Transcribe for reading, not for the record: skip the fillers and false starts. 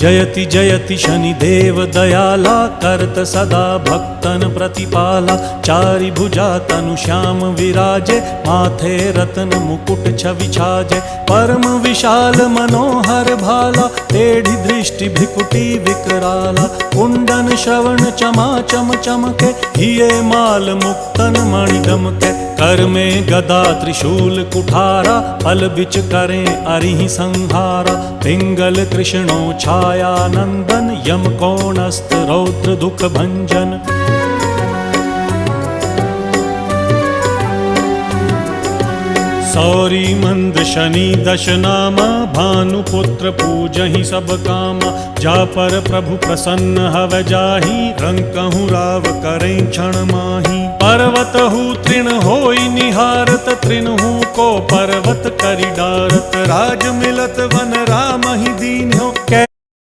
जयति जयति शनिदेव दयाला करत सदा भक्तन प्रतिपाला। चारि भुजा तनु श्याम विराजे माथे रत्न मुकुट छवि छाजे। परम विशाल मनोहर भाला टेढ़ी दृष्टि भ्रिकुटी विकराला। कुंडन श्रवण चमा चम चमके हिये माल मुक्तन मणि दमके। कर में गदा त्रिशूल कुठारा पल बिच करें अरिहि संहारा। पिंगल कृष्णो छाया नंदन यम कोणस्थ रौद्र दुख भंजन। सौरी मंद शनि दश नामा भानुपुत्र पूजहि सब कामा। जा पर प्रभु प्रसन्न हव जाहि रंकहु राव करें क्षण माही। पर्वत हु तृण होई निहारत तृणहु को पर्वत करि डारत। राज मिलत वन राम ही दीन्हो